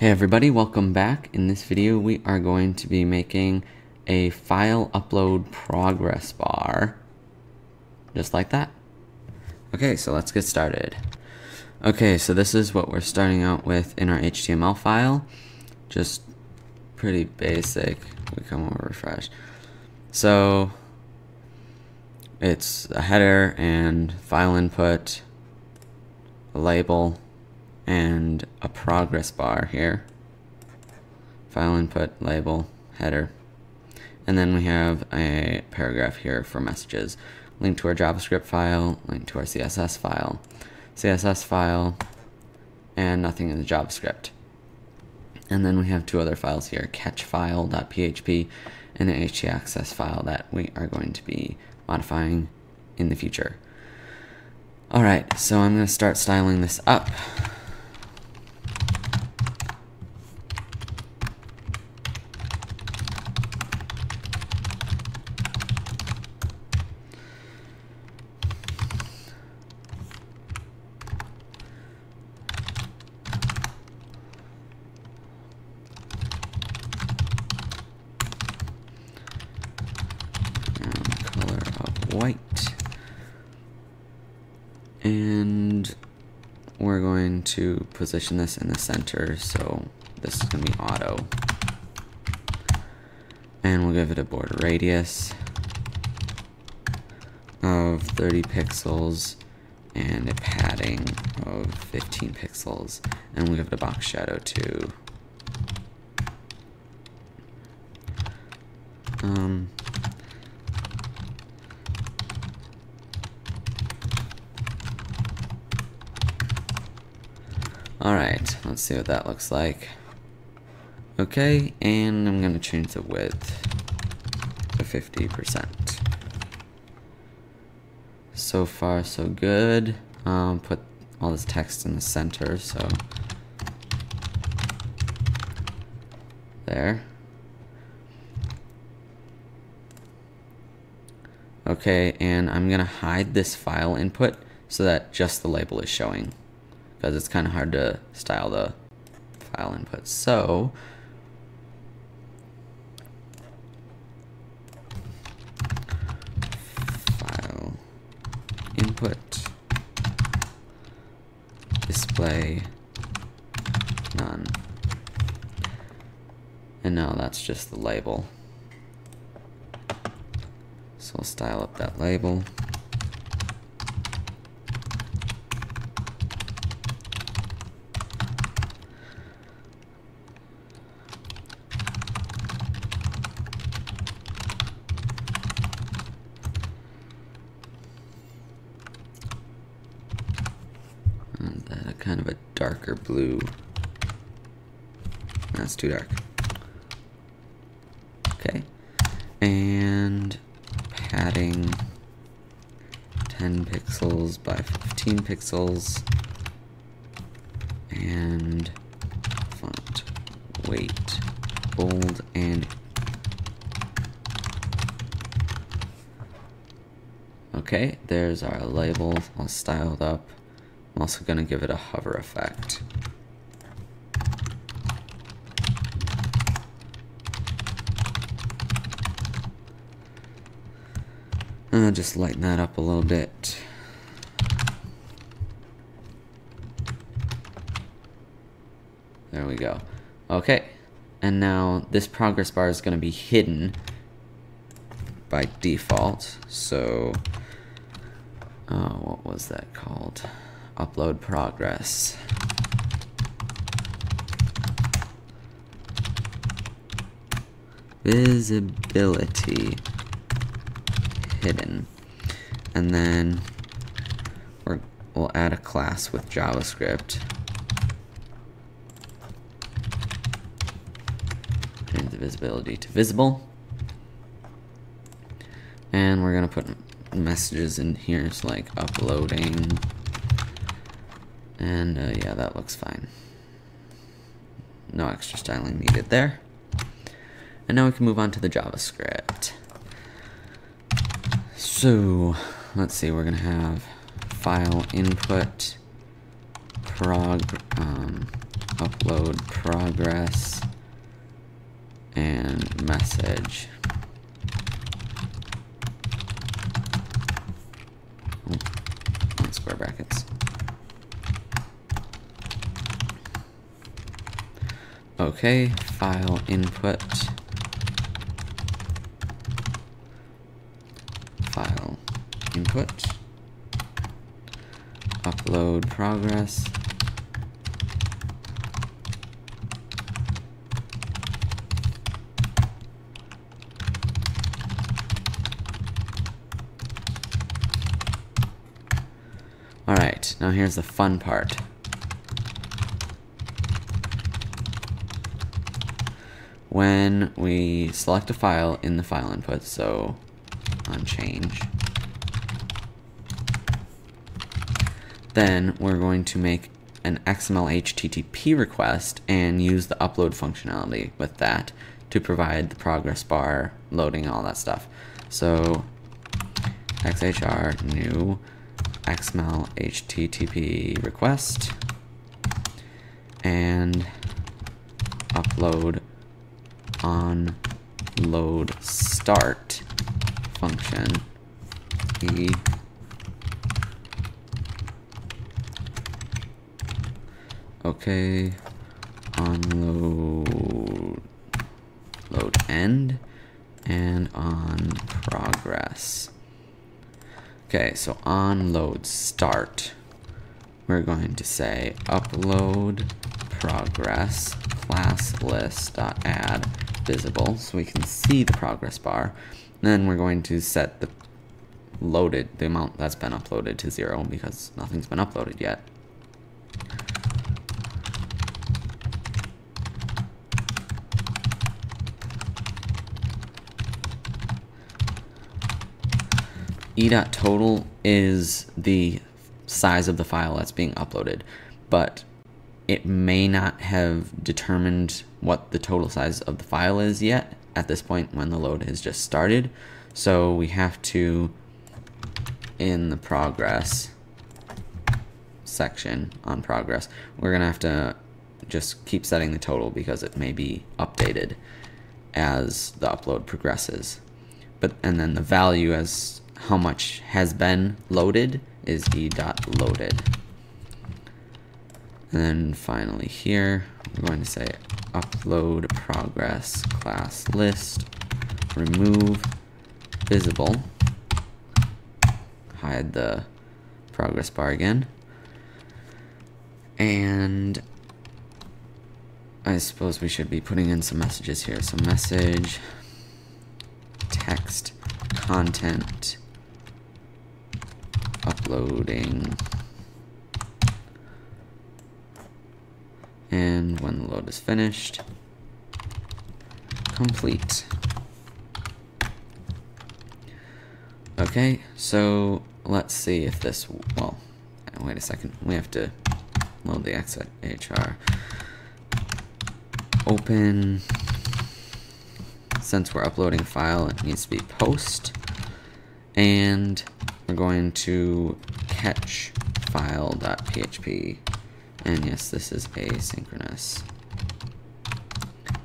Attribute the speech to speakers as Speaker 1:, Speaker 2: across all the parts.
Speaker 1: Hey everybody, welcome back. In this video we are going to be making a file upload progress bar, just like that. Okay, so let's get started. Okay, so this is what we're starting out with in our HTML file. Just pretty basic. We come over, refresh. So it's a header and file input, a label, and a progress bar here. File input, label, header. And then we have a paragraph here for messages. Link to our JavaScript file, link to our CSS file, and nothing in the JavaScript. And then we have two other files here, catchfile.php and an htaccess file that we are going to be modifying in the future. Alright, so I'm going to start styling this up. White, and we're going to position this in the center, so this is going to be auto, and we'll give it a border radius of 30 pixels and a padding of 15 pixels, and we'll give it a box shadow too. Alright, let's see what that looks like. Okay, and I'm going to change the width to 50%. So far, so good. Put all this text in the center, so there. Okay, and I'm going to hide this file input so that just the label is showing, because it's kind of hard to style the file input. So file input display none, and now that's just the label. So we'll style up that label. That a kind of a darker blue. That's too dark. Okay, and padding 10 pixels by 15 pixels, and font weight bold and okay. There's our label all styled up. I'm also going to give it a hover effect. Just lighten that up a little bit. There we go. Okay, and now this progress bar is going to be hidden by default. So, what was that called? Upload progress. Visibility hidden, and then we'll add a class with JavaScript. Change the visibility to visible, and we're gonna put messages in here, so like uploading, and yeah, that looks fine. No extra styling needed there. And now we can move on to the JavaScript. So let's see, we're gonna have file input upload progress and message. Square brackets. Okay, file input, file input, upload progress, alright, now here's the fun part. When we select a file in the file input, so on change, then we're going to make an XMLHttp request and use the upload functionality with that to provide the progress bar, loading, all that stuff. So xhr new XMLHttp request and upload on load start function e okay on load end and on progress. Okay, so on load start we're going to say upload progress class list.add visible so we can see the progress bar. Then we're going to set the amount that's been uploaded to 0 because nothing's been uploaded yet. E.total is the size of the file that's being uploaded, but it may not have determined what the total size of the file is yet at this point when the load has just started. So we have to, in the progress section on progress, we're gonna have to just keep setting the total because it may be updated as the upload progresses. And then the value as how much has been loaded is e.loaded. And then finally here, we're going to say upload progress class list, remove visible, hide the progress bar again, and I suppose we should be putting in some messages here. So message, text, content, uploading, and when the load is finished, complete. Okay, so let's see if this, well, wait a second, we have to load the XMLHttpR. Open, since we're uploading a file, it needs to be post, and we're going to catch file.php. And yes, this is asynchronous.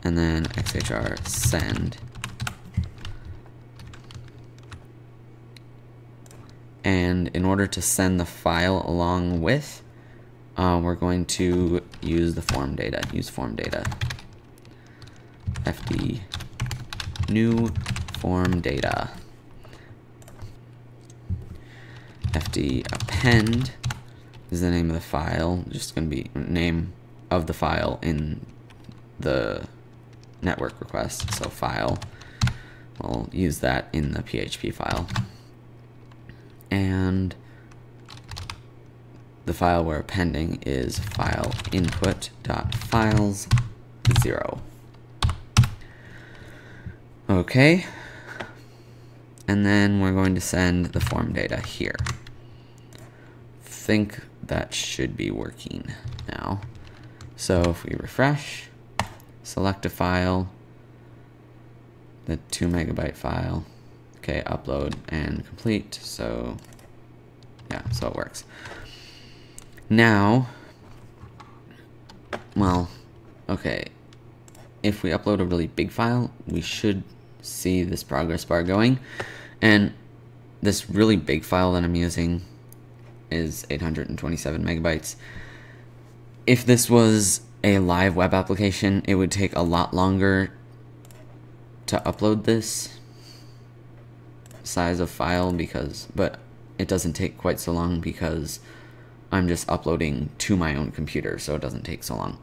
Speaker 1: And then xhr send. And in order to send the file along with, we're going to use the form data. Use form data. fd new form data. fd append is the name of the file, just going to be name of the file in the network request, so file. We'll use that in the PHP file. And the file we're appending is file input.files 0. Okay, and then we're going to send the form data here. Think that should be working now. So if we refresh, select a file, the 2 MB file, okay, upload and complete. So yeah, so it works. Now well, okay, if we upload a really big file, we should see this progress bar going. And this really big file that I'm using is 827 megabytes. If this was a live web application, it would take a lot longer to upload this size of file but it doesn't take quite so long because I'm just uploading to my own computer, so it doesn't take so long.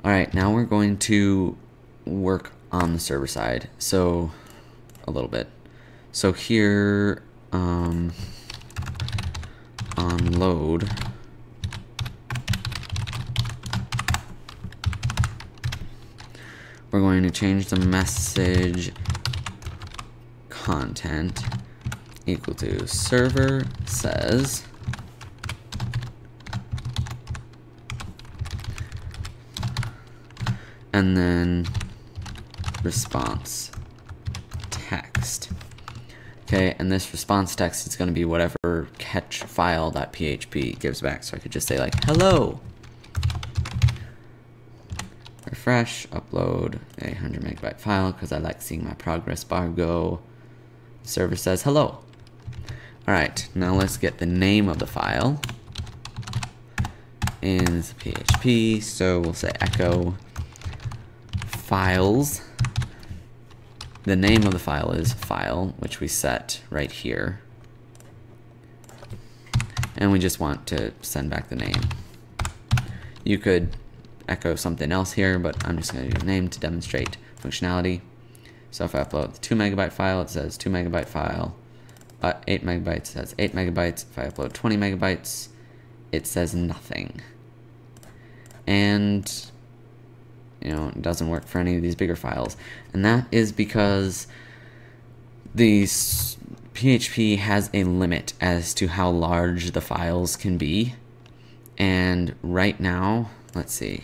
Speaker 1: Alright, now we're going to work on the server side, so a little bit. So here, on load, we're going to change the message content equal to server says and then response text. Okay, and this response text is going to be whatever catch file.php gives back. So I could just say like hello. Refresh, upload a 100 megabyte file because I like seeing my progress bar go. The server says hello. Alright, now let's get the name of the file. Is PHP, so we'll say echo files. The name of the file is file, which we set right here. And we just want to send back the name. You could echo something else here, but I'm just going to do name to demonstrate functionality. So if I upload the 2 megabyte file, it says 2 megabyte file. 8 megabytes says 8 megabytes. If I upload 20 megabytes, it says nothing. And you know, it doesn't work for any of these bigger files. And that is because the PHP has a limit as to how large the files can be. And right now, let's see.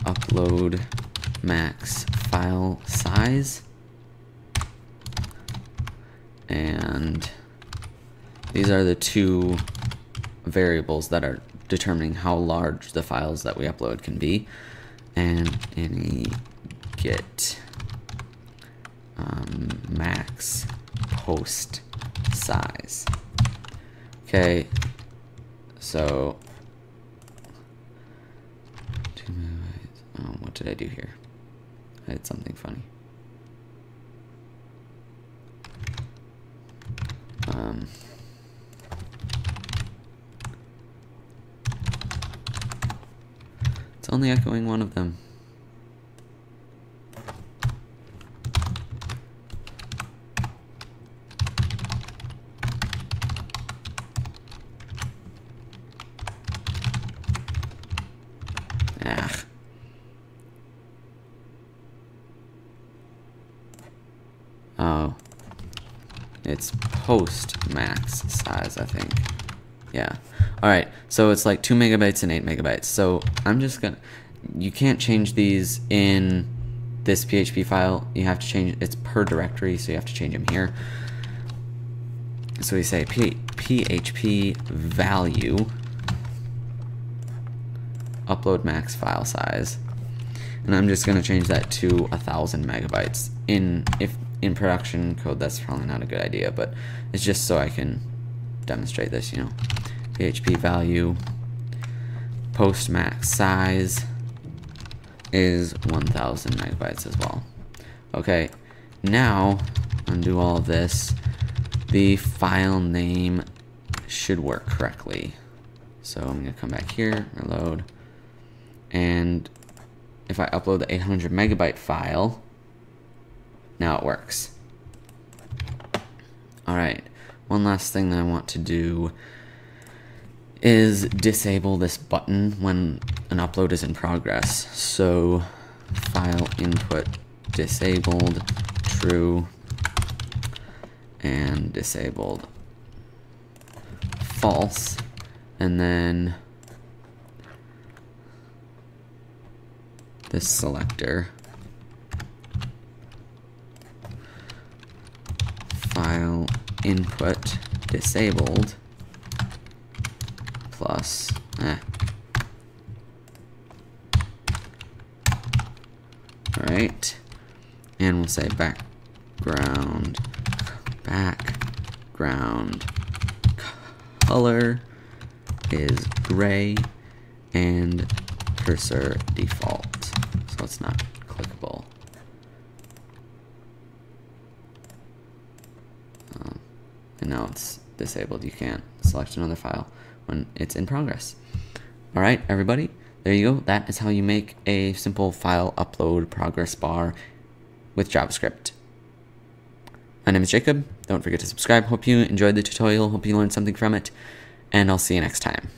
Speaker 1: Upload max file size. And these are the two variables that are determining how large the files that we upload can be. And any get max post size. Okay, so what did I do here? I did something funny. It's only echoing one of them. Oh. It's post max size, I think. Yeah. Alright, so it's like 2 megabytes and 8 megabytes. So I'm just gonna, you can't change these in this PHP file. You have to change, it's per directory, so you have to change them here. So we say PHP value upload max file size. And I'm just gonna change that to 1,000 megabytes. In production code, that's probably not a good idea, but it's just so I can demonstrate this, you know. PHP value post max size is 1,000 megabytes as well. Okay, now undo all of this. The file name should work correctly. So I'm gonna come back here, reload, and if I upload the 800 megabyte file, now it works. Alright, one last thing that I want to do is disable this button when an upload is in progress. So file input disabled true and disabled false, and then this selector file input disabled plus Alright, and we'll say background color is gray and cursor default, so it's not clickable. And now it's disabled. You can't select another file when it's in progress. Alright, everybody, there you go. That is how you make a simple file upload progress bar with JavaScript. My name is Jacob. Don't forget to subscribe. Hope you enjoyed the tutorial. Hope you learned something from it. And I'll see you next time.